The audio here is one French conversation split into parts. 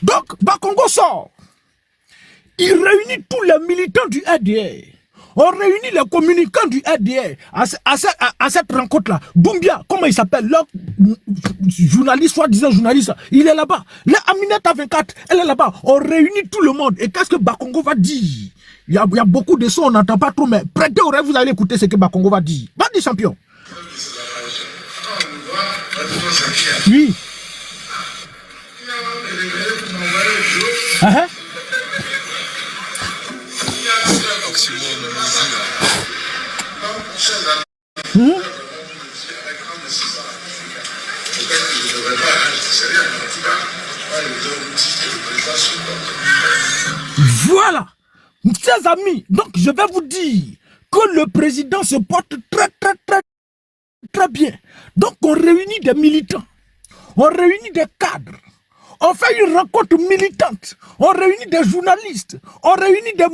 Donc, Bakongo sort. Il réunit tous les militants du RDR. On réunit les communicants du RDR à cette rencontre-là. Doumbia, comment il s'appelle? Le journaliste, soi-disant journaliste, il est là-bas. Aminata 24, elle est là-bas. On réunit tout le monde. Et qu'est-ce que Bakongo va dire? Il y a beaucoup de sons, on n'entend pas trop, mais prêtez oreille, vous allez écouter ce que Bakongo va dire. Va-y, champion. Oui. Voilà, chers amis, donc je vais vous dire que le président se porte très bien. Donc on réunit des militants, on réunit des cadres, on fait une rencontre militante, on réunit des journalistes, on réunit des,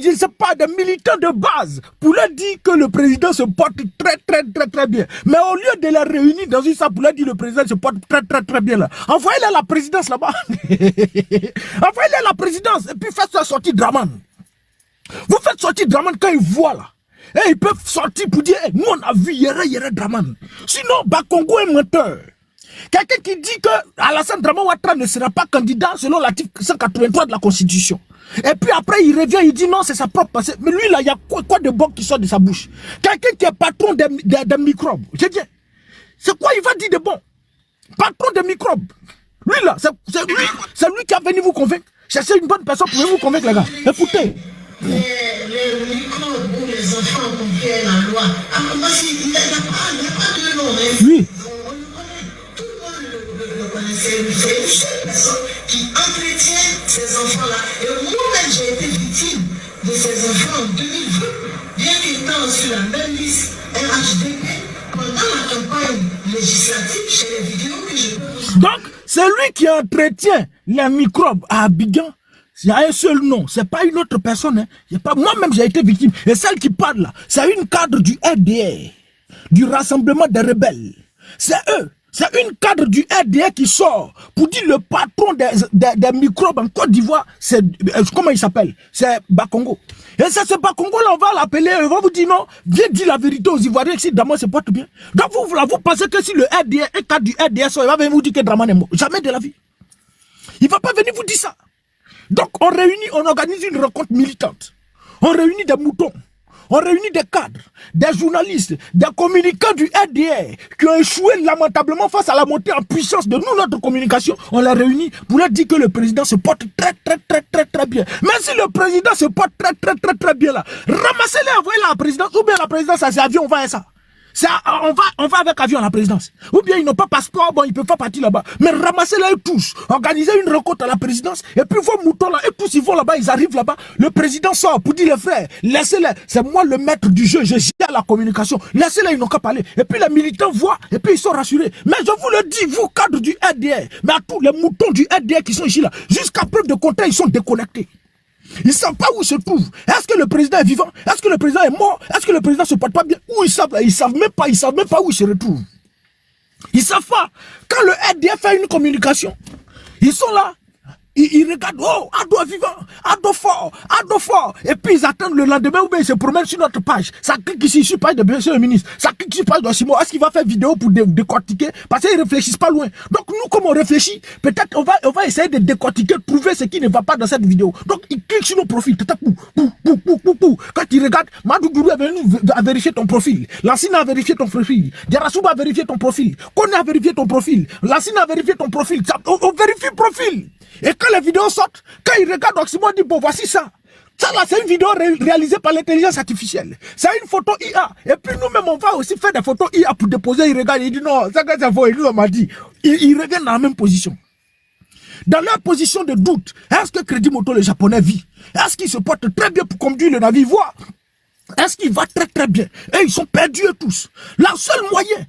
je ne sais pas, des militants de base pour leur dire que le président se porte très bien. Mais au lieu de les réunir dans une salle pour leur dire que le président se porte très bien là, envoyez-les à la présidence là-bas. Envoyez-les à la présidence et puis faites sa sortie Draman. Vous faites sortir Draman quand ils voient là. Et ils peuvent sortir pour dire, hey, nous on a vu Yere Draman. Sinon, Bakongo est menteur. Quelqu'un qui dit que Alassane Draman Ouattara ne sera pas candidat selon l'article 183 de la Constitution. Et puis après, il revient, il dit non, c'est sa propre pensée. Mais lui, là, il y a quoi de bon qui sort de sa bouche? Quelqu'un qui est patron des microbes. Je dis, c'est quoi il va dire de bon? Patron des microbes. Lui, là, c'est lui qui a venu vous convaincre. Cherchez une bonne personne pour vous convaincre, les gars. Écoutez. Les microbes où les enfants ont fait la loi. Alors, moi, il n'y a pas de nom. Oui. C'est une seule personne qui entretient ces enfants-là. Et moi-même, j'ai été victime de ces enfants en 2020, bien qu'étant sur la même liste RHDP, pendant la campagne législative, chez les vidéos que je peux... Donc, c'est lui qui entretient les microbes à Abidjan. Il y a un seul nom, c'est pas une autre personne. Hein. Moi-même, j'ai été victime. Et celle qui parle là, c'est une cadre du RDR, du Rassemblement des rebelles. C'est eux. C'est une cadre du RDR qui sort pour dire le patron des microbes en Côte d'Ivoire, c'est comment il s'appelle? C'est Bakongo. Et c'est ce Bakongo là, on va l'appeler, on va vous dire non, viens dire la vérité aux Ivoiriens si Draman se porte bien. Donc vous pensez que si le RDR, un cadre du RDR sort, il va venir vous dire que Draman est mort. Jamais de la vie. Il va pas venir vous dire ça. Donc on réunit, on organise une rencontre militante. On réunit des moutons. On réunit des cadres, des journalistes, des communicants du RDR qui ont échoué lamentablement face à la montée en puissance de nous, notre communication. On les réunit pour leur dire que le président se porte très bien. Mais si le président se porte très bien là, ramassez-les, envoyez-les à la présidence, ou bien la présidence, c'est avion, on va à ça. On va avec avion à la présidence. Ou bien ils n'ont pas passeport, bon, ils ne peuvent pas partir là-bas. Mais ramassez-les tous. Organisez une rencontre à la présidence. Et puis vos moutons là, et tous ils vont là-bas, ils arrivent là-bas. Le président sort pour dire les frères, laissez-les. C'est moi le maître du jeu, je gère la communication. Laissez-les, ils n'ont qu'à parler. Et puis les militants voient, et puis ils sont rassurés. Mais je vous le dis, vous, cadres du RDR, mais à tous les moutons du RDR qui sont ici là, jusqu'à preuve de contraire, ils sont déconnectés. Ils ne savent pas où ils se trouvent. Est-ce que le président est vivant? Est-ce que le président est mort? Est-ce que le président ne se porte pas bien? Où ils savent là? Ils savent même pas où ils se retrouvent. Ils ne savent pas. Quand le RDF fait une communication, ils sont là. Ils regardent, oh, Ado est vivant, Ado fort. Et puis ils attendent le lendemain ou bien ils se promènent sur notre page. Ça clique ici sur page de monsieur le ministre. Ça clique sur page de Simon. Est-ce qu'il va faire vidéo pour décortiquer? Parce qu'ils ne réfléchissent pas loin. Donc nous, comme on réfléchit, peut-être on va essayer de décortiquer, trouver ce qui ne va pas dans cette vidéo. Donc ils cliquent sur nos profils. Quand ils regardent, Madou Gourou est venu à vérifier ton profil. Lassina a vérifié ton profil. Diarasouba a vérifié ton profil. Kone a vérifié ton profil. Lassina a vérifié ton profil. On vérifie le profil. Et quand les vidéos sortent, quand ils regardent Oxymore, ils disent bon, voici ça. Ça là, c'est une vidéo réalisée par l'intelligence artificielle. C'est une photo IA. Et puis nous-mêmes, on va aussi faire des photos IA pour déposer. Ils regardent, ils disent non, ça c'est faux. Ils nous ont dit. Ils reviennent dans la même position. Dans leur position de doute, est-ce que Crédit Moto, le japonais, vit? Est-ce qu'il se porte très bien pour conduire le navire? Voir. Est-ce qu'il va très bien? Et ils sont perdus tous. La seule moyen,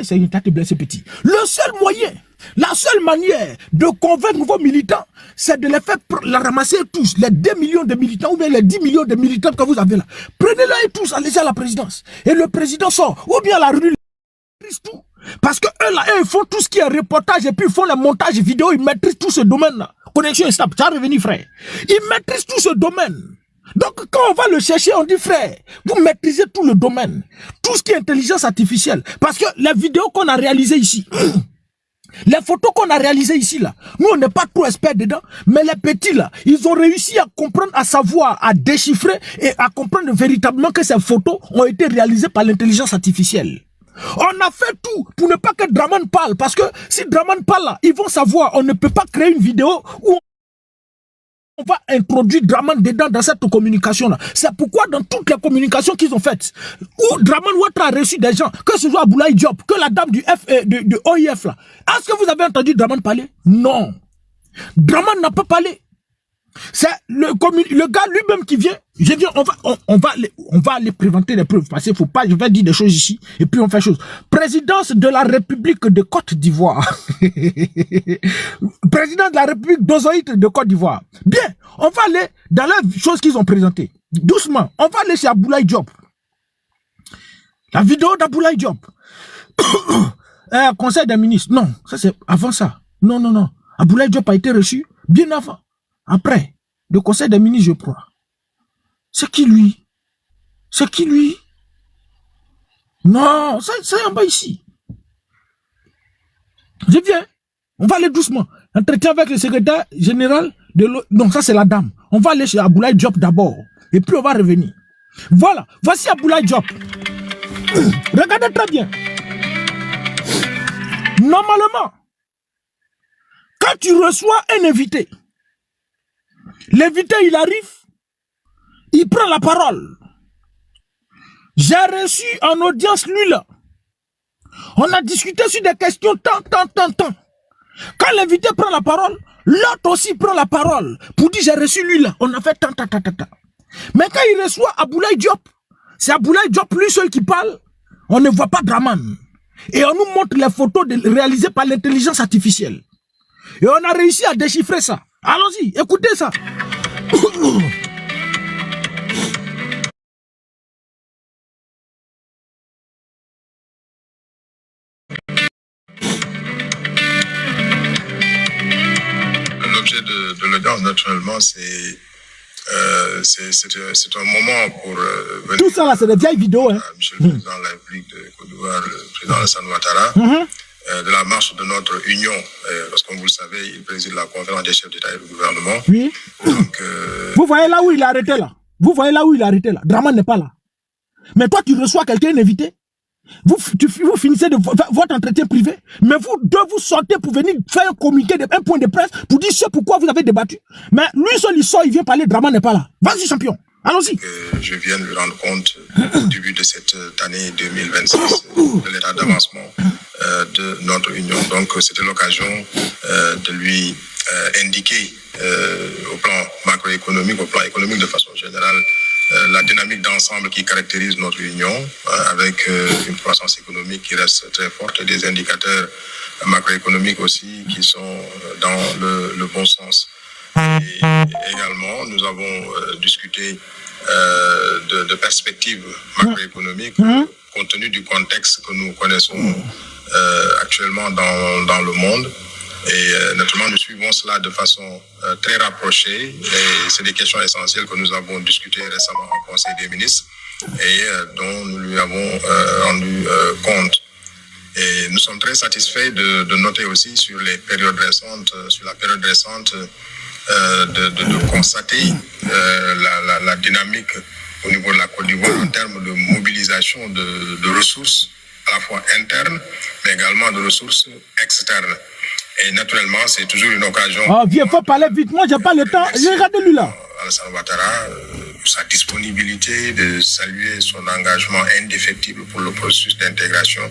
c'est une tête blessée petit. Le seul moyen, la seule manière de convaincre vos militants, c'est de les faire ramasser tous, les 2 millions de militants ou bien les 10 millions de militants que vous avez là. Prenez-les tous, allez à la présidence. Et le président sort, ou bien la rue, tout. Parce que eux là, ils font tout ce qui est reportage et puis ils font les montages vidéo, ils maîtrisent tout ce domaine là. connexion est stable, ça va revenir, frère. Il maîtrise tout ce domaine. Donc, quand on va le chercher, on dit, frère, vous maîtrisez tout le domaine. Tout ce qui est intelligence artificielle. Parce que les vidéos qu'on a réalisées ici, les photos qu'on a réalisées ici, là, nous, on n'est pas trop experts dedans, mais les petits, là, ils ont réussi à comprendre, à savoir, à déchiffrer et à comprendre véritablement que ces photos ont été réalisées par l'intelligence artificielle. On a fait tout pour ne pas que Draman parle, parce que si Draman parle, là, ils vont savoir, on ne peut pas créer une vidéo où on va introduire Draman dedans dans cette communication-là. C'est pourquoi dans toutes les communications qu'ils ont faites, où Draman Ouattara a reçu des gens, que ce soit Abdoulaye Diop, que la dame du de OIF, là, est-ce que vous avez entendu Draman parler? Non. Draman n'a pas parlé. C'est le gars lui-même qui vient. Je dis, on va aller présenter les preuves. Parce qu'il faut pas, je vais dire des choses ici, et puis on fait chose. Présidence de la République de Côte d'Ivoire. Président de la République d'Ozoïte de Côte d'Ivoire. Bien, on va aller dans les choses qu'ils ont présentées. Doucement, on va aller chez Abdoulaye Diop. La vidéo d'Abdoulaye Diop. Conseil des ministres. Non, ça c'est avant ça. Non. Abdoulaye Diop a été reçu bien avant. Après, le conseil des ministres, je crois. C'est qui lui? C'est qui lui? Non, c'est en bas ici. Je viens. On va aller doucement. Entretien avec le secrétaire général de l'eau. Non, ça c'est la dame. On va aller chez Abdoulaye Diop d'abord. Et puis on va revenir. Voilà. Voici Abdoulaye Diop. Regardez très bien. Normalement, quand tu reçois un invité, l'invité, il arrive, il prend la parole. J'ai reçu en audience lui là. On a discuté sur des questions tant. Quand l'invité prend la parole, l'autre aussi prend la parole pour dire j'ai reçu lui là. On a fait tant. Mais quand il reçoit Abdoulaye Diop, c'est Abdoulaye Diop lui seul qui parle. On ne voit pas Draman. Et on nous montre les photos réalisées par l'intelligence artificielle. Et on a réussi à déchiffrer ça. Allons-y, écoutez ça. L'objet de l'audience, naturellement, c'est un moment pour venir. Tout ça là, c'est des vieilles vidéos. Hein. Monsieur le Président de la République de Côte d'Ivoire, le Président Alassane Ouattara, de la marche de notre union, parce que comme vous le savez, il préside la conférence des chefs d'État et de gouvernement. Oui. Donc, vous voyez là où il est arrêté là. Vous voyez là où il est arrêté là. Draman n'est pas là. Mais toi, tu reçois quelqu'un invité. Vous finissez de votre entretien privé, mais vous deux vous sortez pour venir faire un communiqué, un point de presse pour dire ce pourquoi vous avez débattu. Mais lui seul il sort, il vient parler, Draman n'est pas là. Vas-y champion, allons-y. Je viens de lui rendre compte au début de cette année 2026 de l'état d'avancement de notre union. Donc c'était l'occasion de lui indiquer au plan macroéconomique, au plan économique de façon générale, la dynamique d'ensemble qui caractérise notre union, avec une croissance économique qui reste très forte et des indicateurs macroéconomiques aussi qui sont dans le bon sens. Et également, nous avons discuté de perspectives macroéconomiques compte tenu du contexte que nous connaissons actuellement dans le monde. Et naturellement, nous suivons cela de façon très rapprochée. Et c'est des questions essentielles que nous avons discutées récemment en Conseil des ministres et dont nous lui avons rendu compte. Et nous sommes très satisfaits de noter aussi sur la période récente, de constater la dynamique au niveau de la Côte d'Ivoire en termes de mobilisation de ressources à la fois internes, mais également de ressources externes. Et naturellement, c'est toujours une occasion. Oh, viens, faut parler vite. Moi, j'ai pas le temps. Regardez-lui là. Alassane Ouattara, sa disponibilité, de saluer son engagement indéfectible pour le processus d'intégration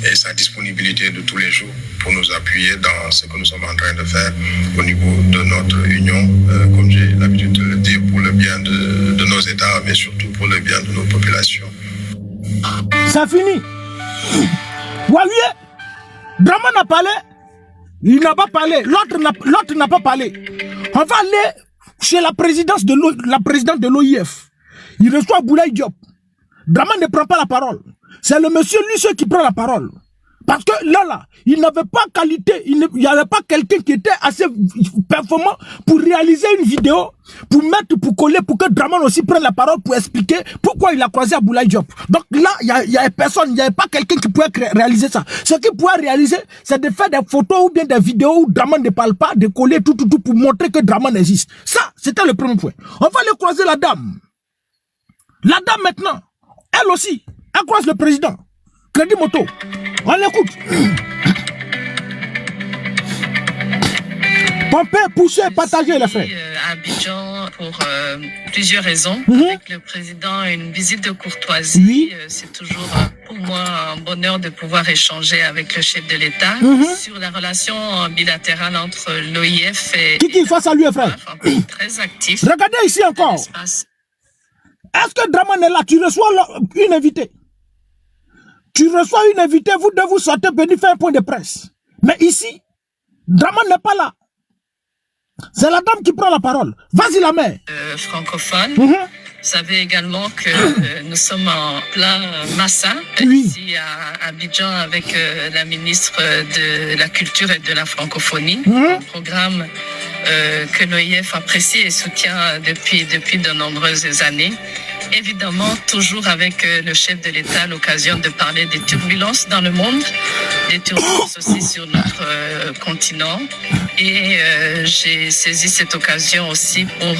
et sa disponibilité de tous les jours pour nous appuyer dans ce que nous sommes en train de faire au niveau de notre union, comme j'ai l'habitude de le dire, pour le bien de nos États, mais surtout pour le bien de nos populations. Ça finit. Walié, Draman a parlé. Il n'a pas parlé. L'autre n'a pas parlé. On va aller chez la présidente de l'OIF. Il reçoit Abdoulaye Diop. Draman ne prend pas la parole. C'est le monsieur lui seul qui prend la parole. Parce que là, il n'avait pas qualité, il n'y avait pas quelqu'un qui était assez performant pour réaliser une vidéo, pour mettre, pour coller, pour que Draman aussi prenne la parole pour expliquer pourquoi il a croisé Abdoulaye Diop. Donc là, il y avait personne, il n'y avait pas quelqu'un qui pouvait réaliser ça. Ce qu'il pouvait réaliser, c'est de faire des photos ou bien des vidéos où Draman ne parle pas, de coller tout pour montrer que Draman existe. Ça, c'était le premier point. On va aller croiser la dame. La dame maintenant, elle aussi, elle croise le président. Crédit Moto. On l'écoute. Pomper, pousser, partager les frères. À Abidjan pour plusieurs raisons. Avec le président, une visite de courtoisie. Oui. C'est toujours pour moi un bonheur de pouvoir échanger avec le chef de l'État sur la relation bilatérale entre l'OIF et... Qui soit salué, frère. Un pays très actif. Regardez ici encore. Est-ce que Draman est là? Tu reçois une invitée. Tu reçois une invitée, vous devez vous sortir venir faire un point de presse. Mais ici, Draman n'est pas là. C'est la dame qui prend la parole. Vas-y la mère. Francophone. Vous savez également que nous sommes en plein Massa, ici à Abidjan, avec la ministre de la Culture et de la Francophonie. Un programme que l'OIF apprécie et soutient depuis de nombreuses années. Évidemment, toujours avec le chef de l'État à l'occasion de parler des turbulences dans le monde, des turbulences aussi sur notre continent. Et j'ai saisi cette occasion aussi pour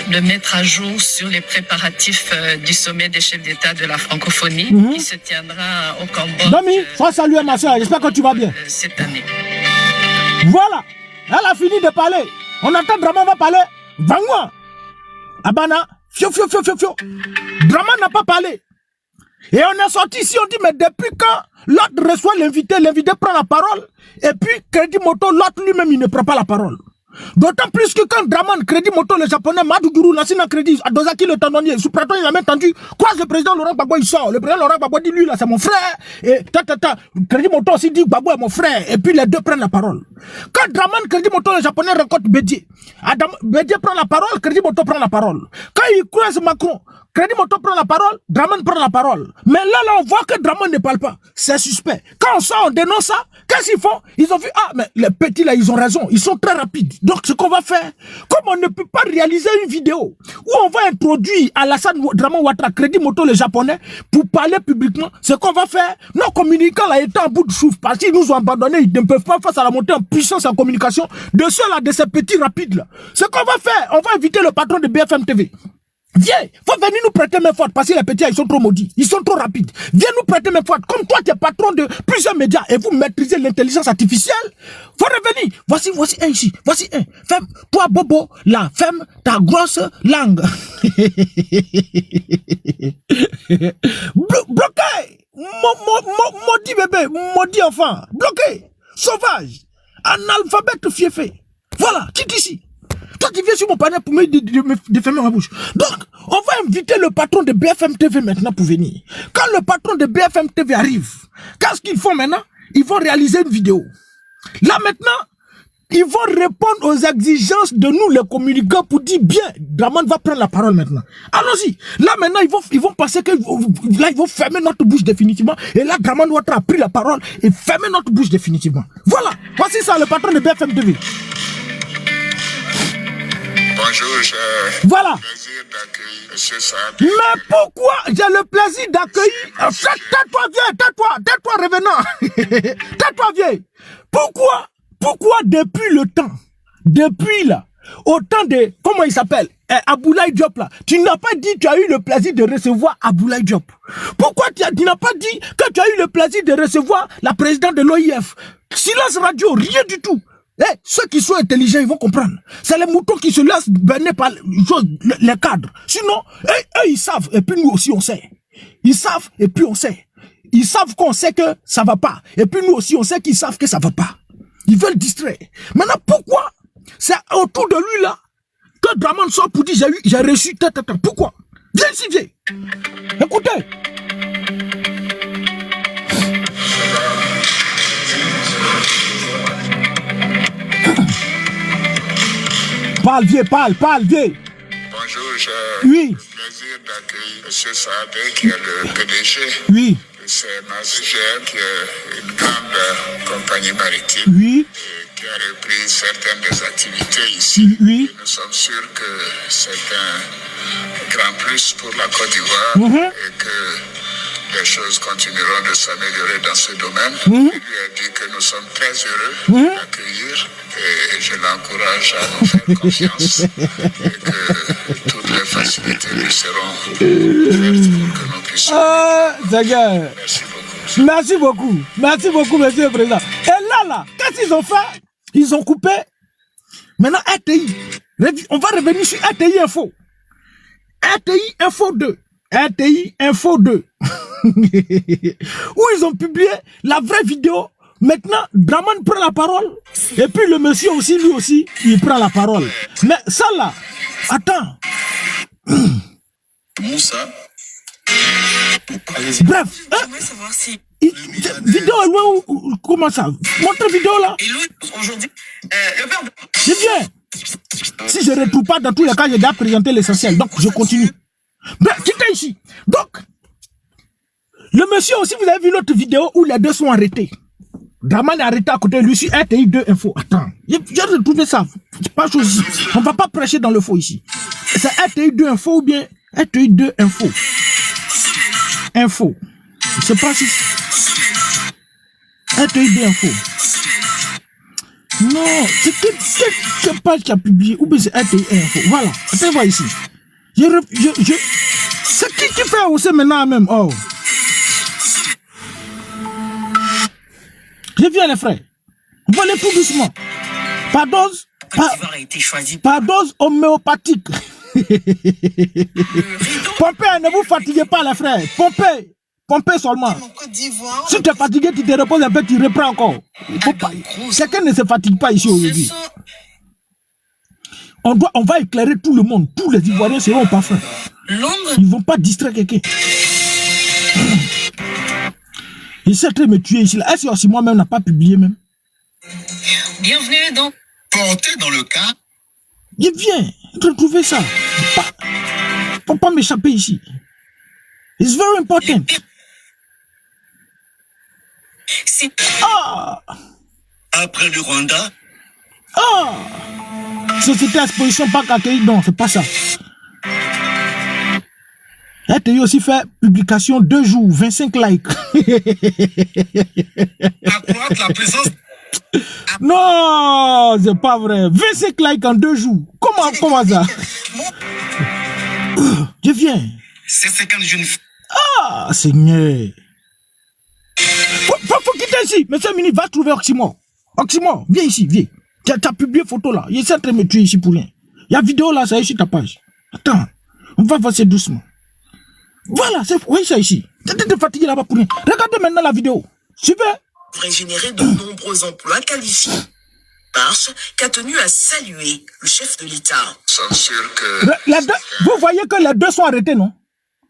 le mettre à jour sur les préparatifs du sommet des chefs d'État de la francophonie qui se tiendra au Cambodge. Dami, sois salué ma soeur, j'espère que tu vas bien. Cette année. Voilà, elle a fini de parler. On attend Draman va parler. Vangwa, Abana. Fio. Draman n'a pas parlé. Et on est sorti ici, on dit, mais depuis quand l'autre reçoit l'invité prend la parole, et puis Crédit Moto, l'autre lui-même, il ne prend pas la parole. D'autant plus que quand Draman, Crédit Moto, le japonais, Maduguru, Nassina Crédit, Adozaki, le tendonnier, sous-préton, il a même tendu, croise le président Laurent Gbagbo, il sort. Le président Laurent Gbagbo dit, lui, là, c'est mon frère. Et Crédit Moto aussi dit, Gbagbo est mon frère. Et puis les deux prennent la parole. Quand Draman, Crédit Moto, le japonais, rencontre Bédié, Bédié prend la parole, Crédit Moto prend la parole. Quand il croise Macron, Crédit Moto prend la parole, Draman prend la parole. Mais là, on voit que Draman ne parle pas. C'est suspect. Quand on sort, on dénonce ça. Qu'est-ce qu'ils font? Ils ont vu, ah, mais les petits là, ils ont raison. Ils sont très rapides. Donc, ce qu'on va faire, comme on ne peut pas réaliser une vidéo où on va introduire Alassane Draman Ouattara, Crédit Moto, le japonais, pour parler publiquement, ce qu'on va faire, nos communicants là étaient en bout de souffle parce qu'ils nous ont abandonnés. Ils ne peuvent pas face à la montée en puissance en communication de ceux-là, de ces petits rapides là. Ce qu'on va faire, on va inviter le patron de BFM TV. Viens, faut venir nous prêter main forte parce que les petits, ils sont trop maudits, ils sont trop rapides. Viens nous prêter main forte. Comme toi, tu es patron de plusieurs médias et vous maîtrisez l'intelligence artificielle. Faut revenir. Voici un ici. Voici un. Ferme, toi, Bobo, là, ferme ta grosse langue. Bloqué. Maudit bébé, maudit enfant. Bloqué. Sauvage. Analphabète fiefé. Voilà, quitte ici. Toi, tu viens sur mon panel pour me fermer ma bouche. Donc, on va inviter le patron de BFM TV maintenant pour venir. Quand le patron de BFM TV arrive, qu'est-ce qu'ils font maintenant? Ils vont réaliser une vidéo. Là maintenant, ils vont répondre aux exigences de nous, les communicants, pour dire bien, Draman va prendre la parole maintenant. Allons-y. Là maintenant, ils vont penser que là, ils vont fermer notre bouche définitivement. Et là, Draman Ouattara a pris la parole et fermer notre bouche définitivement. Voilà. Voici ça, le patron de BFM TV. Bonjour, j'ai voilà. le plaisir d'accueillir M. Saad. Mais pourquoi j'ai le plaisir d'accueillir... Tais-toi, viens, tais-toi, revenant. Tais-toi, viens. Pourquoi depuis le temps, depuis là, au temps de... Comment il s'appelle? Abdoulaye Diop là. Tu n'as pas dit que tu as eu le plaisir de recevoir Abdoulaye Diop. Pourquoi tu n'as pas dit que tu as eu le plaisir de recevoir la présidente de l'OIF? Silence radio, rien du tout. Eh, ceux qui sont intelligents, ils vont comprendre. C'est les moutons qui se laissent berner par les cadres. Sinon, eux, ils savent, et puis nous aussi, on sait. Ils savent, et puis on sait. Ils savent qu'on sait que ça va pas. Et puis nous aussi, on sait qu'ils savent que ça va pas. Ils veulent distraire. Maintenant, pourquoi? C'est autour de lui, là, que Draman sort pour dire, j'ai reçu, pourquoi? Viens ici, viens. Écoutez. Parle, vieux, parle, vieux. Bonjour, j'ai le plaisir d'accueillir M. Saad, qui est le PDG oui. de C'est Mazigère, qui est une grande compagnie maritime, Oui. qui a repris certaines des activités ici. Oui. Et nous sommes sûrs que c'est un grand plus pour la Côte d'Ivoire et que les choses continueront de s'améliorer dans ce domaine. Je lui ai dit que nous sommes très heureux d'accueillir et je l'encourage à nous faire confiance et que toutes les facilités lui seront offertes pour que nous puissions. Merci beaucoup. Merci beaucoup. Merci beaucoup, monsieur le président. Et là, qu'est-ce qu'ils ont fait? Ils ont coupé. Maintenant, RTI. On va revenir sur RTI Info. RTI Info 2. RTI Info 2. Où ils ont publié la vraie vidéo. Maintenant, Draman prend la parole. Et puis le monsieur aussi, lui aussi, il prend la parole. Mais ça là, attends. Moussa. Bref. J'aimerais savoir si... Vidéo est loin ou comment ça? Montre vidéo là. Et lui, aujourd'hui, le père de... C'est bien. Si je ne retrouve pas dans tous les cas, j'ai déjà présenté l'essentiel. Donc, je continue. Ben, quittez ici. Donc, le monsieur aussi, vous avez vu l'autre vidéo où les deux sont arrêtés. Draman est arrêté à côté de lui sur RTI 2 Info. Attends, j'ai retrouvé ça. C'est pas chose ici. On ne va pas prêcher dans le faux ici. C'est RTI 2 Info ou bien RTI 2 Info. Info. Je sais pas si... RTI 2 Info. Non, c'est quelle page qui a publié, ou bien c'est RTI Info. Voilà, attends, voir ici. C'est qui fait aussi maintenant même? Oh. Je viens les frères. On va aller tout doucement. Par dose, par dose homéopathique. Pompez, ne vous fatiguez pas les frères. Pompez. Pompez seulement. Si tu es fatigué, tu te reposes un peu, tu reprends encore. Quelqu'un ne se fatigue pas ici aujourd'hui. On va éclairer tout le monde. Tous les Ivoiriens seront au parfum. Ils ne vont pas distraire quelqu'un. Il s'est très me tuer ici. Est-ce que moi-même n'a pas publié même? Bienvenue donc. Porté dans le cas. Je viens retrouver ça. Faut pas m'échapper ici. It's very important. Ah! Après le Rwanda. Ah! Société Exposition Parc Accueilli, non, c'est pas ça. RTI aussi fait publication 2 jours, 25 likes. Accroître la présence. Non, c'est pas vrai. 25 likes en 2 jours. Comment ça? Je viens. C'est 50 jeunes. Ah, Seigneur. Faut quitter ici. Monsieur Mini, va trouver Oxymore. Oxymore, viens ici, viens. Tu as publié photo là. Il est en train de me tuer ici pour rien. Il y a vidéo là, ça est sur ta page. Attends, on va avancer doucement. Voilà, oui, ça ici. Tu es fatigué là-bas pour rien. Regardez maintenant la vidéo. Super. Devrait générer de nombreux emplois qualifiés. Marche qu'a tenu à saluer le chef de l'État. Nous sommes sûrs que... Vous voyez que les deux sont arrêtés, non?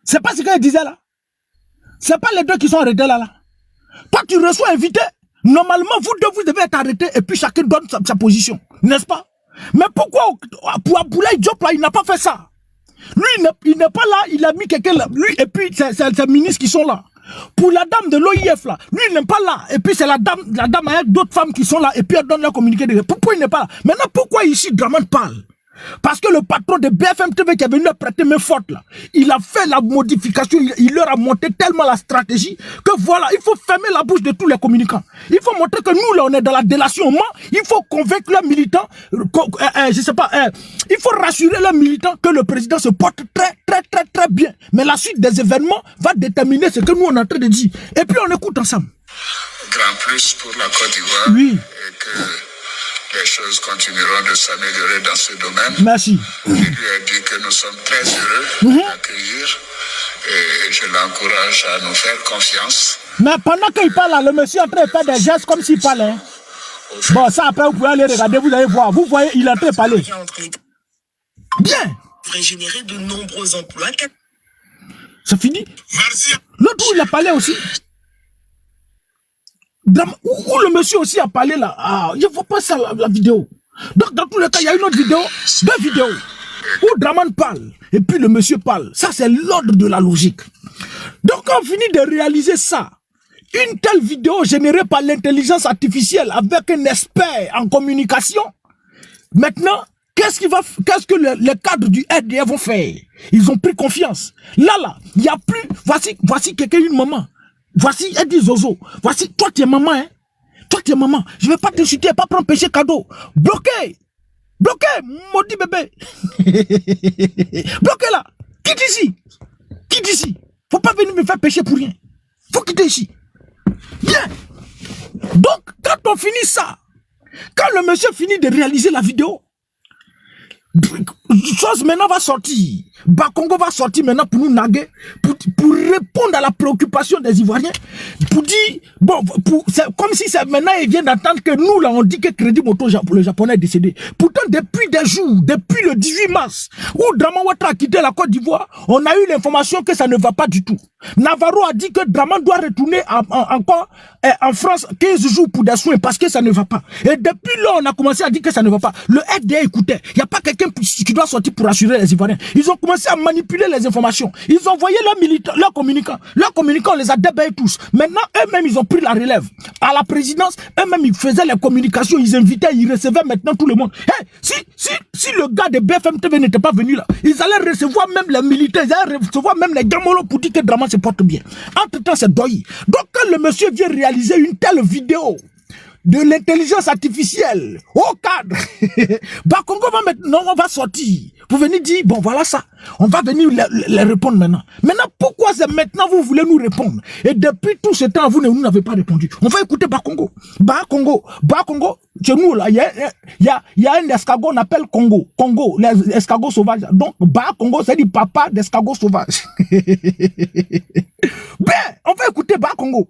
C'est pas ce qu'il disait là. C'est pas les deux qui sont arrêtés là. Toi, tu reçois invité. Normalement, vous devez être arrêtés et puis chacun donne sa position. N'est-ce pas? Mais pourquoi pour Aboulaye Diop là, il n'a pas fait ça? Lui, il n'est pas là, il a mis quelqu'un là. Lui, et puis c'est ministres qui sont là. Pour la dame de l'OIF là, lui il n'est pas là. Et puis c'est la dame avec d'autres femmes qui sont là. Et puis elle donne leur communiqué. Pourquoi il n'est pas là? Maintenant, pourquoi ici Draman parle? Parce que le patron de BFM TV qui est venu prêter main forte là, il a fait la modification, il leur a monté tellement la stratégie que voilà, il faut fermer la bouche de tous les communicants. Il faut montrer que nous là, on est dans la délation au Mans. Il faut convaincre leurs militants, je sais pas, il faut rassurer leurs militants que le président se porte très bien. Mais la suite des événements va déterminer ce que nous on est en train de dire. Et puis on écoute ensemble. Grand plus pour la Côte d'Ivoire. Oui. Et que les choses continueront de s'améliorer dans ce domaine. Merci. Je lui ai dit que nous sommes très heureux d'accueillir et je l'encourage à nous faire confiance. Mais pendant qu'il parle là, le monsieur est en train de faire des gestes comme s'il parlait. Bon, ça après vous pouvez aller regarder, vous allez voir. Vous voyez, il est en train de parler. Bien. Devrait générer de nombreux emplois. C'est fini. Merci. L'autre où il a parlé aussi. Où le monsieur aussi a parlé là. Ah, je ne vois pas ça la vidéo. Donc dans tous les cas, il y a une autre vidéo, 2 vidéos, où Draman parle, et puis le monsieur parle. Ça c'est l'ordre de la logique. Donc on finit de réaliser ça. une telle vidéo générée par l'intelligence artificielle avec un expert en communication, maintenant, qu'est-ce que les cadres du RDA vont faire? Ils ont pris confiance. Là, il n'y a plus, voici quelqu'un, une maman. Voici, elle dit Zozo. Voici, toi tu es maman, hein. Toi tu es maman. Je ne vais pas t'insulter, pas prendre péché cadeau. Bloqué, maudit bébé. Bloqué là. Quitte ici. Faut pas venir me faire pécher pour rien. Faut quitter ici. Bien. Donc, quand on finit ça, quand le monsieur finit de réaliser la vidéo, chose maintenant va sortir. Bakongo va sortir maintenant pour nous naguer, pour répondre à la préoccupation des Ivoiriens, pour dire, bon, c'est comme si maintenant il vient d'entendre que nous là on dit que Crédit Moto, le japonais est décédé. Pourtant depuis des jours, depuis le 18 mars, où Draman Ouattara a quitté la Côte d'Ivoire, on a eu l'information que ça ne va pas du tout. Navarro a dit que Draman doit retourner encore en France 15 jours pour des soins parce que ça ne va pas. Et depuis là, on a commencé à dire que ça ne va pas. Le RDA écoutait. Il n'y a pas quelqu'un qui doit sortir pour rassurer les Ivoiriens. Ils ont commencé à manipuler les informations. Ils ont envoyé leurs militants, leurs communicants. Leurs communicants, on les a déballés tous. Maintenant, eux-mêmes, ils ont pris la relève. À la présidence, eux-mêmes, ils faisaient les communications, ils invitaient, ils recevaient maintenant tout le monde. Hey, si le gars de BFM TV n'était pas venu là, ils allaient recevoir même les militaires, ils allaient recevoir même les gamolos pour dire que Draman se porte bien. Entre-temps, c'est Doyi. Donc, quand le monsieur vient réaliser une telle vidéo de l'intelligence artificielle au cadre, Bakongo va maintenant, on va sortir pour venir dire, bon voilà ça, on va venir les répondre maintenant. Maintenant, pourquoi c'est maintenant vous voulez nous répondre? Et depuis tout ce temps, vous n'avez pas répondu. On va écouter Bakongo. Bakongo, chez nous là, il y a un escargot, on appelle Congo, les escargots sauvages. Donc, Bakongo, c'est du papa d'escargots sauvages. Ben, on va écouter Bakongo.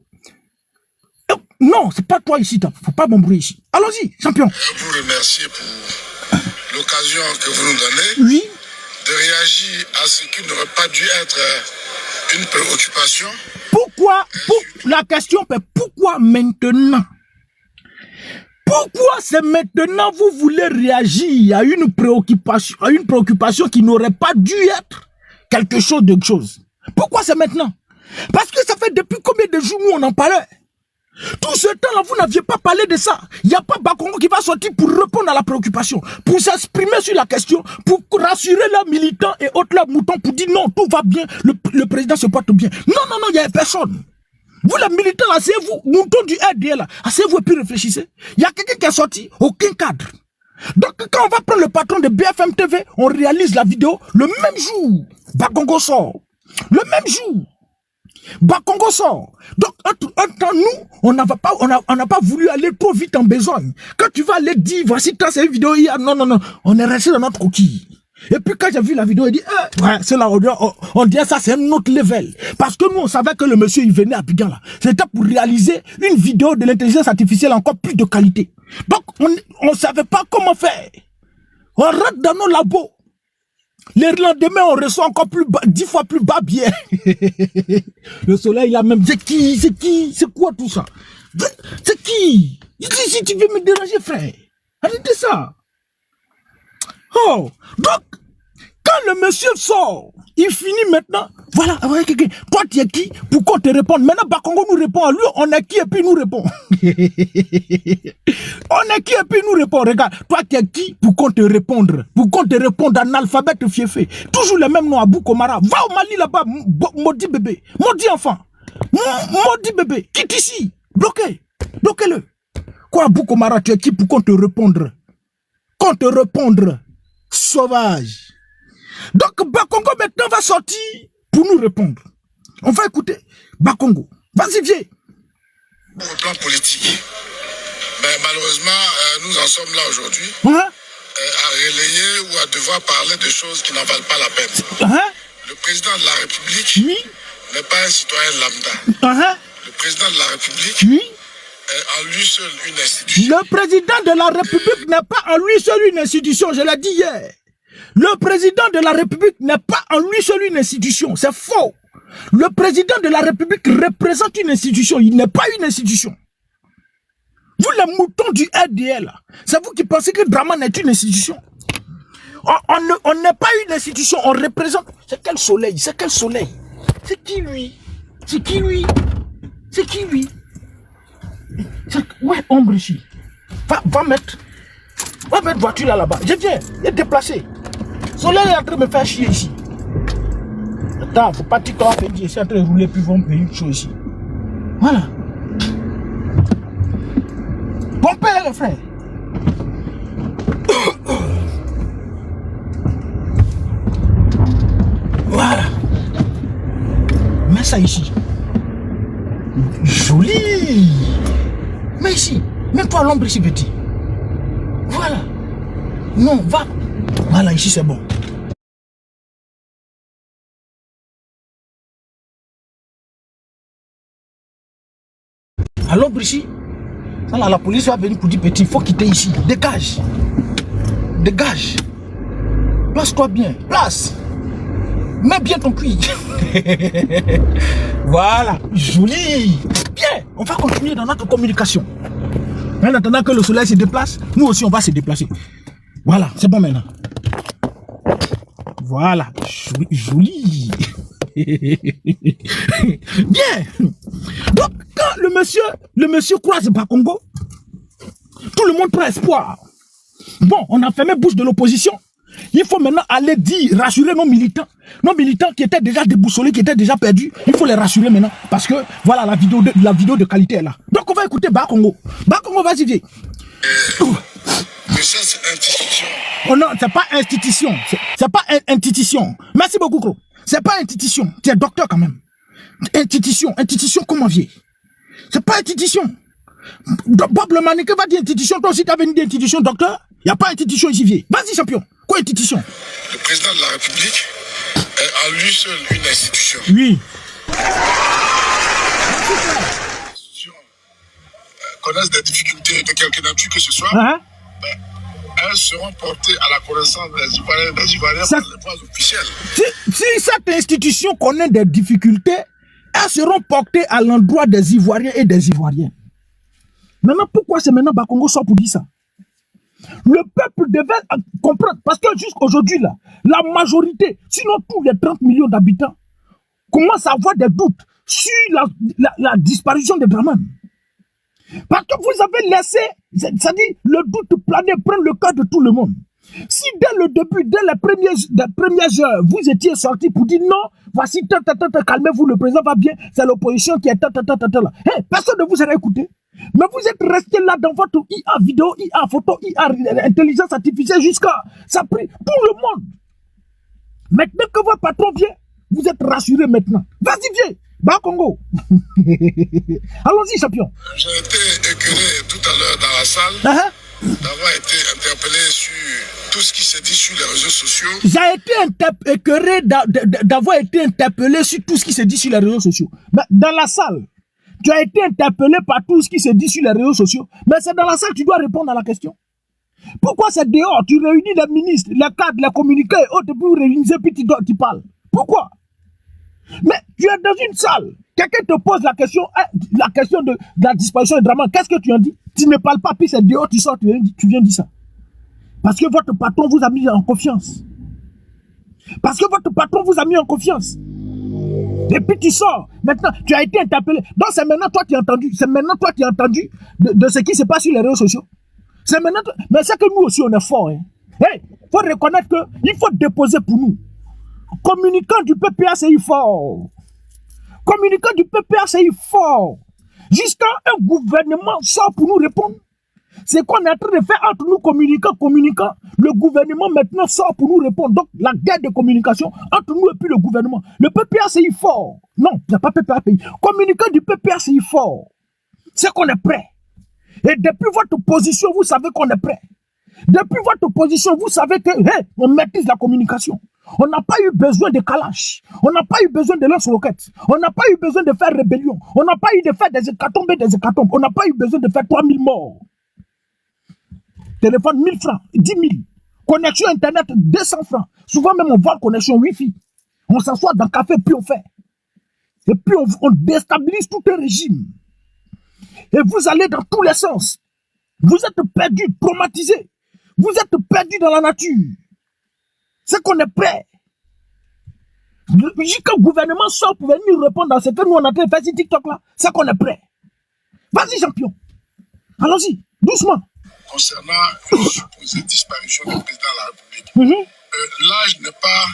Non, c'est pas toi ici, faut pas m'embrouiller ici. Allons-y, champion. Vous remercier pour l'occasion que vous nous donnez de réagir à ce qui n'aurait pas dû être une préoccupation. La question est pourquoi maintenant? Pourquoi c'est maintenant vous voulez réagir à une préoccupation qui n'aurait pas dû être quelque chose de chose? Pourquoi c'est maintenant? Parce que ça fait depuis combien de jours où on en parlait? Tout ce temps-là, vous n'aviez pas parlé de ça. Il n'y a pas Bakongo qui va sortir pour répondre à la préoccupation, pour s'exprimer sur la question, pour rassurer leurs militants et autres leurs moutons, pour dire non, tout va bien, le président se porte bien. Non, il n'y a personne. Vous, les militants, asseyez-vous, moutons du RDA, là, asseyez-vous et puis réfléchissez. Il y a quelqu'un qui est sorti, aucun cadre. Donc, quand on va prendre le patron de BFM TV, on réalise la vidéo, le même jour, Bakongo sort. Le même jour. Bakongo sort. Donc, entre nous, on n'a pas voulu aller trop vite en besogne. Quand tu vas aller dire, voici, quand c'est une vidéo hier, non, on est resté dans notre coquille. Et puis, quand j'ai vu la vidéo, il dit, ouais, c'est là, on dit ça, c'est un autre level. Parce que nous, on savait que le monsieur, il venait à Abidjan, là. C'était pour réaliser une vidéo de l'intelligence artificielle encore plus de qualité. Donc, on savait pas comment faire. On rentre dans nos labos. Les lendemains, on reçoit encore plus bas, 10 fois plus bas bien. Le soleil, là même, c'est qui, c'est quoi tout ça? C'est qui? Si tu veux me déranger, frère, arrêtez ça. Oh, donc, quand le monsieur sort, il finit maintenant, voilà, toi tu es qui pour qu'on te réponde? Maintenant, Bakongo nous répond à lui, on est qui et puis il nous répond. On est qui et puis il nous répond, regarde, toi tu es qui pour qu'on te réponde? Pour qu'on te réponde en alphabet fiefé. Toujours le même nom à Boukomara. Va au Mali là-bas, maudit bébé, maudit enfant, maudit bébé, quitte ici, bloquez-le. Quoi Boukomara, tu es qui pour qu'on te réponde? Qu'on te réponde, sauvage. Donc, Bakongo maintenant va sortir pour nous répondre. On va écouter Bakongo. Vas-y, viens. Au plan politique, mais malheureusement, nous en sommes là aujourd'hui à relayer ou à devoir parler de choses qui n'en valent pas la peine. Le président de la République n'est pas un citoyen lambda. Le président de la République est en lui seul une institution. Le président de la République n'est pas en lui seul une institution, je l'ai dit hier. Le président de la République n'est pas en lui seul une institution. C'est faux. Le président de la République représente une institution. Il n'est pas une institution. Vous, les moutons du RDL, c'est vous qui pensez que Draman est une institution. On n'est pas une institution. On représente... C'est quel soleil? C'est quel soleil? C'est qui lui? C'est qui lui? C'est qui lui? Ouais, ombre ici. Va mettre voiture là-bas. Je viens, il est déplacé. Soleil est en train de me faire chier ici. Attends, faut pas dire qu'on va faire je suis en train de rouler puis ils vont me payer une chose ici. Voilà. Bon père, le frère. Voilà. Mets ça ici. Joli. Mets ici. Mets-toi à l'ombre ici, petit. Voilà. Non, va. Voilà, ici c'est bon. À l'ombre ici. Là, la police va venir pour dire petit, il faut quitter ici. Dégage. Dégage. Place-toi bien. Place. Mets bien ton cuir. Voilà. Joli. Bien. On va continuer dans notre communication. En attendant que le soleil se déplace, nous aussi on va se déplacer. Voilà. C'est bon maintenant. Voilà. Joli. Bien. Donc, quand le monsieur croise Bakongo, tout le monde prend espoir. Bon, on a fermé bouche de l'opposition. Il faut maintenant aller dire, rassurer nos militants qui étaient déjà déboussolés, qui étaient déjà perdus. Il faut les rassurer maintenant. Parce que, voilà, la vidéo de qualité est là. Donc, on va écouter Bakongo. Bakongo, vas-y, viens. Mais ça, c'est institution. Oh non, c'est pas institution. C'est pas institution. Merci beaucoup, Kro. C'est pas institution. Tu es docteur quand même. Institution comment vieille? C'est pas institution. Bob le mannequin va dire institution. Toi aussi, tu as venu d'institution, docteur? Il n'y a pas institution ici, vieille. Vas-y, champion. Quoi institution? Le président de la République est à lui seul une institution. Oui. Connaissent des difficultés de quelque nature que ce soit, elles seront portées à la connaissance des Ivoiriens par les voies officielles. Si cette institution connaît des difficultés, elles seront portées à l'endroit des Ivoiriens et des Ivoiriennes. Maintenant, pourquoi c'est maintenant Bakongo sort pour dire ça? Le peuple devait comprendre, parce que jusqu'aujourd'hui, là, la majorité, sinon tous les 30 millions d'habitants, commencent à avoir des doutes sur la disparition des Dramane. Parce que vous avez laissé, c'est-à-dire le doute planer, prendre le cas de tout le monde. Si dès le début, dès les premières heures, vous étiez sortis pour dire non, voici, calmez-vous, le président va bien, c'est l'opposition qui est là. Hey, personne ne vous a écouté. Mais vous êtes resté là dans votre IA vidéo, IA photo, IA intelligence artificielle jusqu'à... Ça a pris tout le monde. Maintenant que votre patron vient, vous êtes rassurés maintenant. Vas-y, viens. Bakongo. Allons-y, champion. J'ai été écœuré tout à l'heure dans la salle d'avoir été interpellé sur tout ce qui s'est dit sur les réseaux sociaux. J'ai été écœuré d'avoir été interpellé sur tout ce qui s'est dit sur les réseaux sociaux. Mais dans la salle, tu as été interpellé par tout ce qui se dit sur les réseaux sociaux. Mais c'est dans la salle que tu dois répondre à la question. Pourquoi c'est dehors? Tu réunis les ministres, les cadres, les communiqués, autres, puis vous réunissez, puis tu parles. Pourquoi? Mais tu es dans une salle. Quelqu'un te pose la question de la disparition de Dramane. Qu'est-ce que tu en dis? Tu ne parles pas, puis c'est dehors, tu sors, tu viens dire ça. Parce que votre patron vous a mis en confiance. Parce que votre patron vous a mis en confiance. Et puis tu sors. Maintenant, tu as été interpellé. Donc c'est maintenant toi qui as entendu. C'est maintenant toi qui as entendu de ce qui se passe sur les réseaux sociaux. C'est maintenant. Mais c'est que nous aussi on est forts. Hein. Hey, faut reconnaître qu'il faut déposer pour nous. Communicant du PPACI fort. Communicant du PPACI fort. Jusqu'à un gouvernement sort pour nous répondre. C'est qu'on est en train de faire entre nous communicants. Le gouvernement maintenant sort pour nous répondre. Donc la guerre de communication entre nous et puis le gouvernement. Le PPACI fort. Non, il n'y a pas PPACI. Communicant du PPACI fort. C'est qu'on est prêt. Et depuis votre position, vous savez qu'on est prêt. Depuis votre position, vous savez que on maîtrise la communication. On n'a pas eu besoin de Kalash. On n'a pas eu besoin de lance-roquettes. On n'a pas eu besoin de faire rébellion. On n'a pas eu de faire des hécatombes et des hécatombes. On n'a pas eu besoin de faire 3000 morts. Téléphone 1000 francs, 10 000. Connexion Internet 200 francs. Souvent même on vole connexion Wi-Fi. On s'assoit dans le café puis on fait. Et puis on déstabilise tout un régime. Et vous allez dans tous les sens. Vous êtes perdus, traumatisés. Vous êtes perdus dans la nature. C'est qu'on est prêt. Jusqu'au gouvernement sort pour venir répondre à ce que nous on a fait sur TikTok là, c'est qu'on est prêt. Vas-y, champion. Allons-y, doucement. Concernant une supposée disparition du président de la République, l'âge n'est pas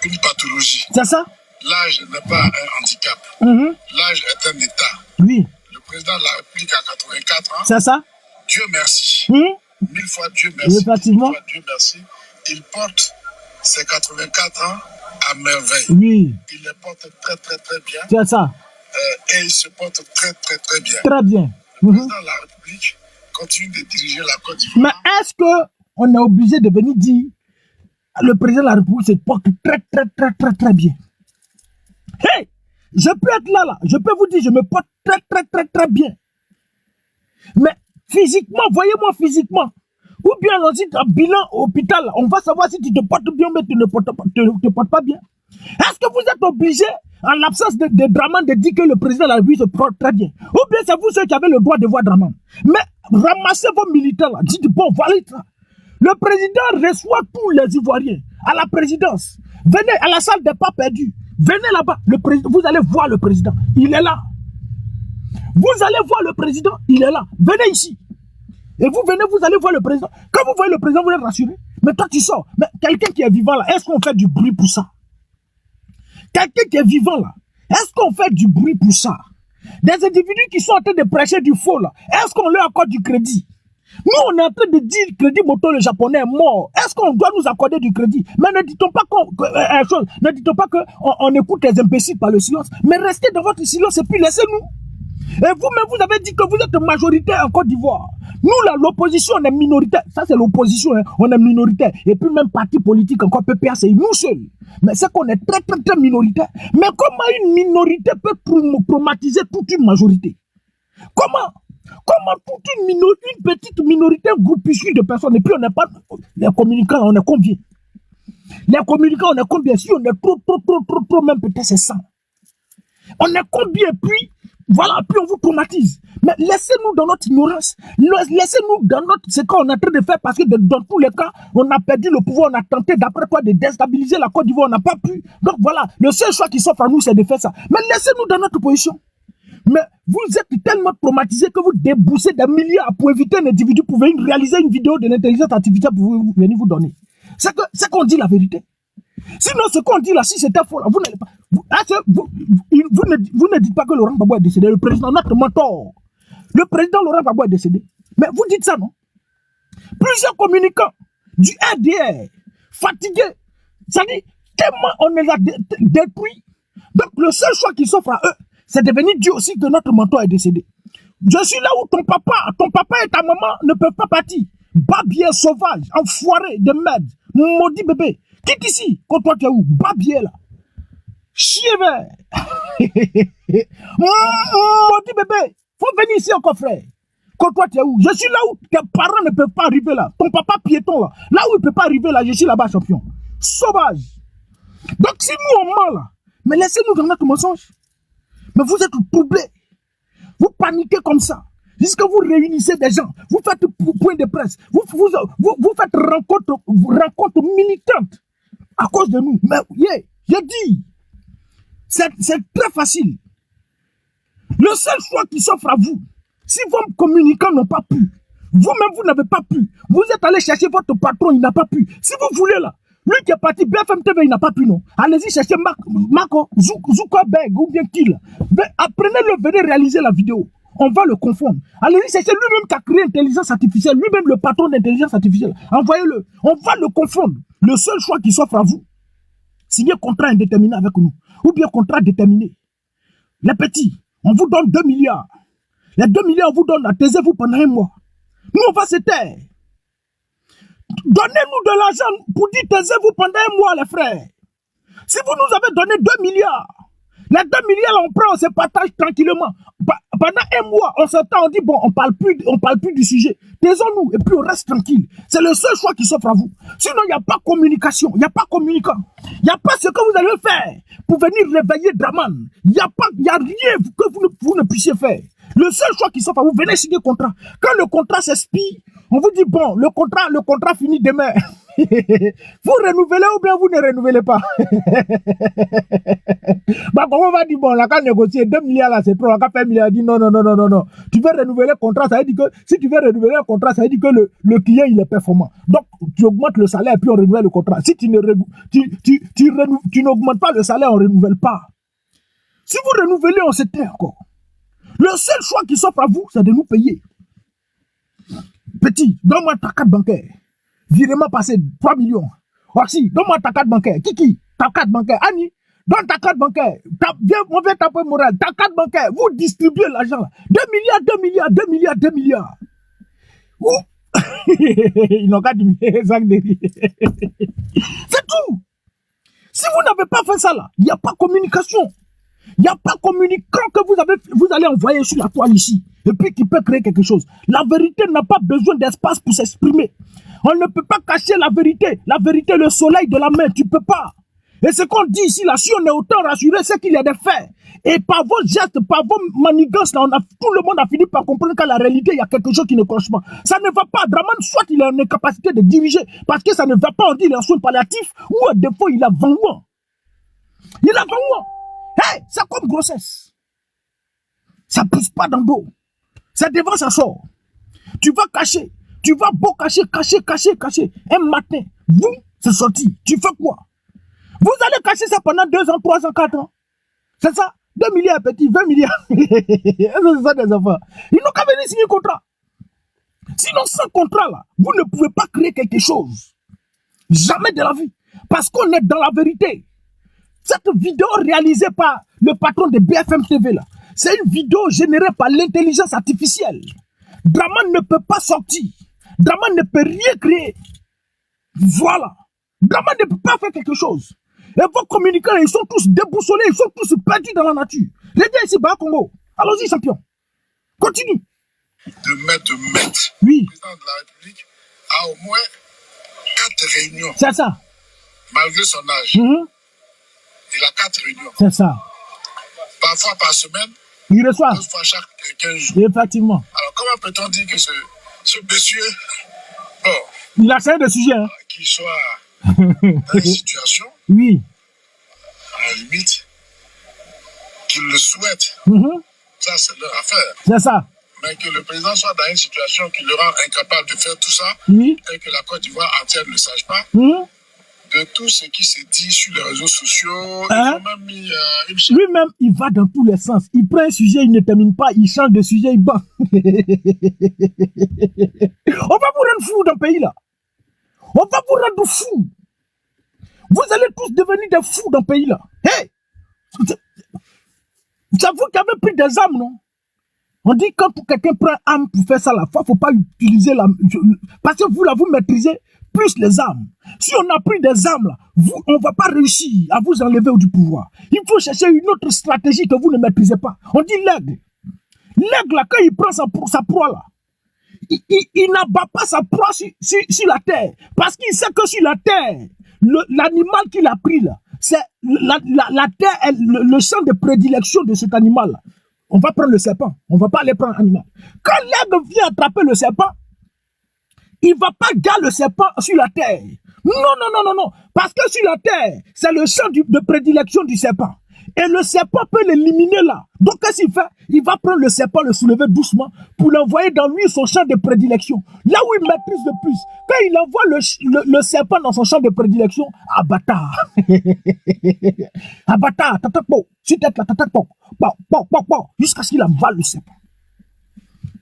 une pathologie. C'est ça? L'âge n'est pas un handicap. L'âge est un état. Oui. Le président de la République a 84 ans. C'est ça? Dieu merci. 1000 fois Dieu merci. Effectivement. 1000 fois Dieu merci. Il porte ses 84 ans à merveille. Oui. Il les porte très très très bien. C'est ça. Et il se porte très très très bien. Très bien. Le président de la République continue de diriger la Côte d'Ivoire. Mais est-ce qu'on est obligé de venir dire le président de la République se porte très très très très très bien? Hey! Je peux être là, je peux vous dire, je me porte très très très très bien. Mais physiquement, voyez-moi physiquement. Ou bien on dit un bilan au hôpital, on va savoir si tu te portes bien ou tu ne te portes pas bien. Est-ce que vous êtes obligé, en l'absence de Draman, de dire que le président de la République se porte très bien? Ou bien c'est vous ceux qui avez le droit de voir Draman? Mais ramassez vos militaires là, dites bon, voilà ça. Le président reçoit tous les Ivoiriens à la présidence. Venez à la salle des pas perdus. Venez là-bas, vous allez voir le président, il est là. Vous allez voir le président, il est là. Venez ici. Et vous venez, vous allez voir le président. Quand vous voyez le président, vous êtes rassuré. Mais toi, tu sors. Mais quelqu'un qui est vivant là, est-ce qu'on fait du bruit pour ça? Quelqu'un qui est vivant là, est-ce qu'on fait du bruit pour ça? Des individus qui sont en train de prêcher du faux là, est-ce qu'on leur accorde du crédit? Nous, on est en train de dire que Crédit Moto, le japonais, est mort. Est-ce qu'on doit nous accorder du crédit? Mais ne dites pas qu'on écoute les imbéciles par le silence. Mais restez dans votre silence et puis laissez-nous. Et vous-même, vous avez dit que vous êtes majoritaire en Côte d'Ivoire. Nous, là, l'opposition, on est minoritaire. Ça, c'est l'opposition, hein. On est minoritaire. Et puis, même parti politique, encore PPA, c'est nous seuls. Mais c'est qu'on est très, très, très minoritaire. Mais comment une minorité peut traumatiser toute une majorité? Comment toute une petite minorité, un groupuscule de personnes, et puis on n'est pas... Les communicants, on est combien? Les communicants, on est combien? Si on est trop, même peut-être c'est 100. On est combien? Puis, voilà, puis on vous traumatise. Mais laissez-nous dans notre ignorance. Laissez-nous dans ce qu'on est en train de faire, parce que dans tous les cas, on a perdu le pouvoir, on a tenté, d'après toi, de déstabiliser la Côte d'Ivoire, on n'a pas pu. Donc voilà, le seul choix qui s'offre à nous, c'est de faire ça. Mais laissez-nous dans notre position. Mais vous êtes tellement traumatisés que vous déboussez des milliards pour éviter un individu pour venir réaliser une vidéo de l'intelligence artificielle pour venir vous donner. C'est qu'on dit la vérité. Sinon, ce qu'on dit là, si c'était faux, là, vous n'allez pas. Vous ne dites pas que Laurent Gbagbo est décédé, le président, notre mentor. Le président Laurent Gbagbo est décédé. Mais vous dites ça, non? Plusieurs communicants du RDR, fatigués, ça dit, tellement on les a détruits. Donc, le seul choix qui s'offre à eux, c'est de venir dire aussi que notre mentor est décédé. Je suis là où ton papa et ta maman ne peuvent pas partir. Babier sauvage, enfoiré de merde, maudit bébé. Quitte ici, quand toi tu es où? Babier là. Chier vert. Maudit bébé. Faut venir ici encore, frère. Quand toi tu es où? Je suis là où tes parents ne peuvent pas arriver là. Ton papa piéton là. Là où il ne peut pas arriver là, je suis là-bas, champion. Sauvage. Donc si nous on ment là, mais laissez-nous dans notre mensonge. Mais vous êtes troublés. Vous paniquez comme ça. Jusque vous réunissez des gens. Vous faites point de presse. Vous faites rencontre militante à cause de nous. Mais j'ai dit, c'est très facile. Le seul choix qui s'offre à vous, si vos communicants n'ont pas pu, vous-même vous n'avez pas pu, vous êtes allé chercher votre patron, il n'a pas pu. Si vous voulez là, lui qui est parti, BFM TV, il n'a pas pu, non. Allez-y chercher Marco Zuckerberg ou bien qui là. Apprenez-le, venez réaliser la vidéo. On va le confondre. Allez-y chercher lui-même qui a créé l'intelligence artificielle, lui-même le patron d'intelligence artificielle. Envoyez-le. On va le confondre. Le seul choix qui s'offre à vous, signer contrat indéterminé avec nous. Ou bien contrat déterminé. Les petits, on vous donne 2 milliards. Les 2 milliards, on vous donne, taisez-vous pendant 1 mois. Nous, on va se taire. Donnez-nous de l'argent pour dire taisez-vous pendant 1 mois, les frères. Si vous nous avez donné 2 milliards, les 2 milliards, on prend, on se partage tranquillement. Pendant 1 mois, on s'entend, on dit, bon, on parle plus du sujet. Taisons-nous et puis on reste tranquille. C'est le seul choix qui s'offre à vous. Sinon, il n'y a pas communication, il n'y a pas communicant. Il n'y a pas ce que vous allez faire pour venir réveiller Draman. Il n'y a rien que vous ne puissiez faire. Le seul choix qui s'offre à vous, venez signer le contrat. Quand le contrat s'expire, on vous dit, bon, le contrat finit demain. Vous renouvelez ou bien vous ne renouvelez pas. Bah, comment on va dire, bon, là, quand négocier 2 milliards, là, c'est trop, on va faire 1 milliard, dit non. Tu veux renouveler le contrat, ça veut dire que, si tu veux renouveler le contrat, ça veut dire que le client, il est performant. Donc, tu augmentes le salaire, puis on renouvelle le contrat. Si tu n'augmentes pas le salaire, on ne renouvelle pas. Si vous renouvelez, on se tait encore. Le seul choix qui s'offre à vous, c'est de nous payer. Petit, donne-moi ta carte bancaire. Virement passé 3 millions. Oxy, donne-moi ta carte bancaire. Kiki, ta carte bancaire. Annie, donne ta carte bancaire. Viens, on vient taper moral. Ta carte bancaire. Vous distribuez l'argent. 2 milliards. Ouh. Ils n'ont qu'à diminuer les actes de riz. C'est tout. Si vous n'avez pas fait ça là, il n'y a pas de communication. Il n'y a pas de communicant que vous allez envoyer sur la toile ici. Et puis qui peut créer quelque chose. La vérité n'a pas besoin d'espace pour s'exprimer. On ne peut pas cacher la vérité. La vérité, le soleil de la main, tu ne peux pas. Et ce qu'on dit ici, là, si on est autant rassuré, c'est qu'il y a des faits. Et par vos gestes, par vos manigances, là, tout le monde a fini par comprendre qu'à la réalité, il y a quelque chose qui ne cloche pas. Ça ne va pas. Draman, soit il a une incapacité de diriger, parce que ça ne va pas, on dit, il est en soins palliatifs, ou à défaut, il a 20 mois. Il a 20 mois. Hey, c'est comme grossesse. Ça ne pousse pas dans le dos. C'est devant, ça sort. Tu vas cacher. Tu vas beau cacher. Un matin, boum, c'est sorti. Tu fais quoi? Vous allez cacher ça pendant 2 ans, 3 ans, 4 ans. C'est ça? 2 milliards petits, 20 milliards. C'est ça des enfants. Ils n'ont qu'à venir signer un contrat. Sinon, sans contrat, là, vous ne pouvez pas créer quelque chose. Jamais de la vie. Parce qu'on est dans la vérité. Cette vidéo réalisée par le patron de BFM TV, là, c'est une vidéo générée par l'intelligence artificielle. Draman ne peut pas sortir. Draman ne peut rien créer. Voilà. Draman ne peut pas faire quelque chose. Et vos communicants, ils sont tous déboussolés, ils sont tous perdus dans la nature. Les gars ici, Bas Congo. Allons-y, champion. Continue. De mettre. Oui. Le président de la République a au moins 4 réunions. C'est ça. Malgré son âge. Il a 4 réunions. C'est ça. Parfois par semaine. Il reçoit. 2 fois chaque 15 jours. Effectivement. Alors, comment peut-on dire que ce monsieur, bon, il a changé de sujet. Hein. Qu'il soit dans une situation, oui, à la limite, qu'il le souhaite, ça c'est leur affaire. C'est ça. Mais que le président soit dans une situation qui le rend incapable de faire tout ça, oui, et que la Côte d'Ivoire entière ne le sache pas, de tout ce qui se dit sur les réseaux sociaux, ils ont même mis une chaîne. Lui-même, il va dans tous les sens. Il prend un sujet, il ne termine pas, il change de sujet, il bat. On va vous rendre fou dans le pays là. On va vous rendre fou. Vous allez tous devenir des fous dans le pays là. Hey! C'est vous qui avez pris des armes, non? On dit quand quelqu'un prend arme pour faire ça là, il ne faut pas utiliser la... Parce que vous là, vous maîtrisez plus les armes. Si on a pris des armes là, on ne va pas réussir à vous enlever du pouvoir. Il faut chercher une autre stratégie que vous ne maîtrisez pas. On dit l'aigle. L'aigle là, quand il prend sa proie là, il n'abat pas sa proie sur la terre. Parce qu'il sait que sur la terre, l'animal qu'il a pris là, c'est la terre est le champ de prédilection de cet animal là. On va prendre le serpent. On ne va pas aller prendre l'animal. Quand l'aigle vient attraper le serpent, il ne va pas garder le serpent sur la terre. Non. Parce que sur la terre, c'est le champ de prédilection du serpent. Et le serpent peut l'éliminer là. Donc, qu'est-ce qu'il fait? Il va prendre le serpent, le soulever doucement pour l'envoyer dans lui, son champ de prédilection. Là où il maîtrise le plus. Quand il envoie le serpent dans son champ de prédilection, abatard. Abatard, tatapo. Si t'es là, tatapo. Jusqu'à ce qu'il avale le serpent.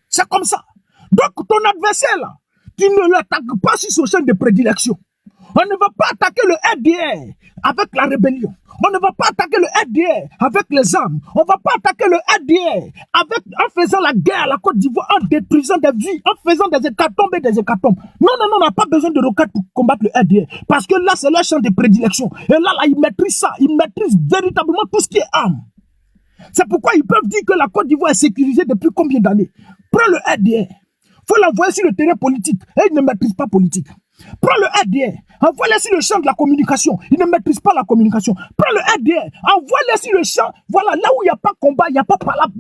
C'est comme ça. Donc, ton adversaire là, tu ne l'attaques pas sur son champ de prédilection. On ne va pas attaquer le FDR avec la rébellion. On ne va pas attaquer le FDR avec les armes. On ne va pas attaquer le FDR en faisant la guerre à la Côte d'Ivoire, en détruisant des vies, en faisant des hécatombes et des hécatombes. Non, on n'a pas besoin de roquettes pour combattre le FDR. Parce que là, c'est leur champ de prédilection. Et là, ils maîtrisent ça. Ils maîtrisent véritablement tout ce qui est armes. C'est pourquoi ils peuvent dire que la Côte d'Ivoire est sécurisée depuis combien d'années. Prends le FDR. Il faut l'envoyer sur le terrain politique. Et ils ne maîtrisent pas politique. Prends le RDR, envoie-les sur le champ de la communication. Ils ne maîtrisent pas la communication. Prends le RDR, envoie-les sur le champ. Voilà, là où il n'y a pas combat, il n'y a pas palabre.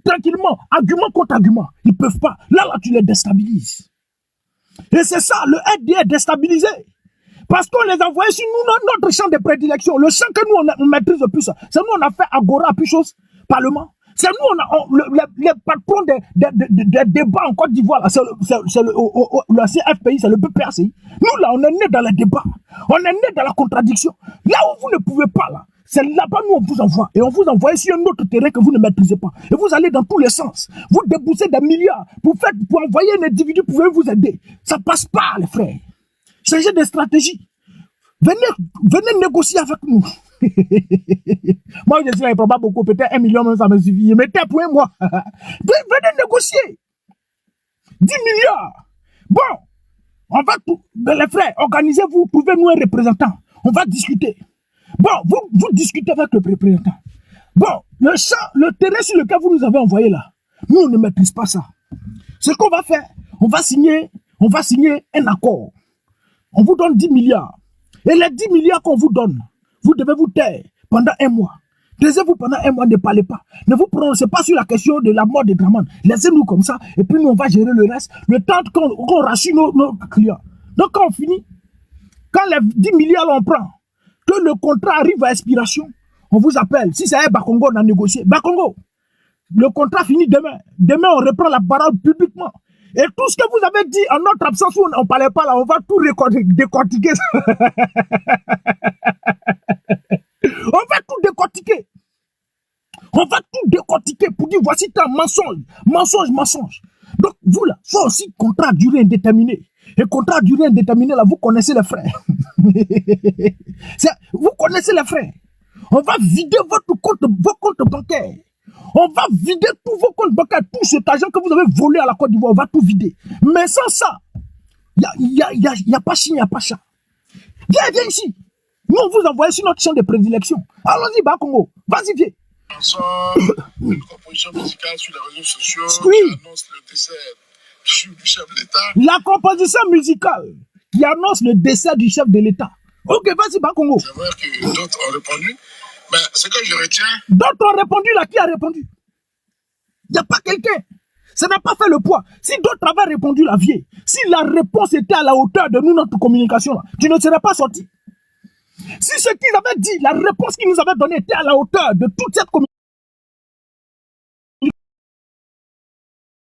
Tranquillement, argument contre argument. Ils ne peuvent pas. Là, tu les déstabilises. Et c'est ça, le RDA est déstabilisé. Parce qu'on les a envoyés sur nous, notre champ de prédilection. Le champ que nous, on maîtrise le plus. C'est nous, on a fait Agora, puis chose, Parlement. C'est nous, les patrons des débats en Côte d'Ivoire, c'est le CFPI, c'est le PPRCI. Nous, là, on est nés dans les débats. On est nés dans la contradiction. Là où vous ne pouvez pas, là, c'est là-bas nous, on vous envoie. Et on vous envoie sur un autre terrain que vous ne maîtrisez pas. Et vous allez dans tous les sens. Vous déboussez des milliards. Pour envoyer un individu, pour vous aider. Ça passe pas, les frères. Changez de stratégie. Venez négocier avec nous. Moi, je suis probablement beaucoup, peut-être 1 million, même ça me suffit. Mettez pour un mois. Venez négocier. 10 milliards. Bon, on va tout. Les frères, organisez-vous, trouvez-nous un représentant. On va discuter. Bon, vous discutez avec le représentant. Bon, le terrain sur lequel vous nous avez envoyé là, nous, on ne maîtrise pas ça. Ce qu'on va faire, on va signer un accord. On vous donne 10 milliards. Et les 10 milliards qu'on vous donne, vous devez vous taire pendant 1 mois. Taisez-vous pendant 1 mois, ne parlez pas. Ne vous prononcez pas sur la question de la mort de Dramane. Laissez-nous comme ça, et puis nous, on va gérer le reste, le temps qu'on rassure nos clients. Donc, quand on finit, quand les 10 milliards, on prend, que le contrat arrive à expiration, on vous appelle. Si c'est Bakongo, on a négocié. Bakongo, le contrat finit demain. Demain, on reprend la parole publiquement. Et tout ce que vous avez dit en notre absence, où on ne parlait pas là, on va tout décortiquer. On va tout décortiquer. On va tout décortiquer pour dire voici un mensonge. Mensonge. Donc, vous là, ça aussi, contrat à durée indéterminée. Et contrat à durée indéterminée, là, vous connaissez les frères. Vous connaissez les frères. On va vider vos comptes bancaires. On va vider tous vos comptes bancaires, tout cet argent que vous avez volé à la Côte d'Ivoire, on va tout vider. Mais sans ça, il n'y a pas chi, il n'y a pas chat. Viens ici. Nous, on vous envoie sur notre champ de prédilection. Allons-y, Bakongo. Vas-y, viens. Une composition musicale sur les réseaux sociaux Oui. qui annonce le décès du chef de l'État. La composition musicale qui annonce le décès du chef de l'État. Ok, vas-y, Bakongo. C'est vrai que d'autres ont répondu. Mais ce que je retiens... D'autres ont répondu là, qui a répondu? Il n'y a pas quelqu'un. Ça n'a pas fait le poids. Si d'autres avaient répondu la vieille, si la réponse était à la hauteur de nous, notre communication, là, tu ne serais pas sorti. Si ce qu'ils avaient dit, la réponse qu'ils nous avaient donnée était à la hauteur de toute cette communication,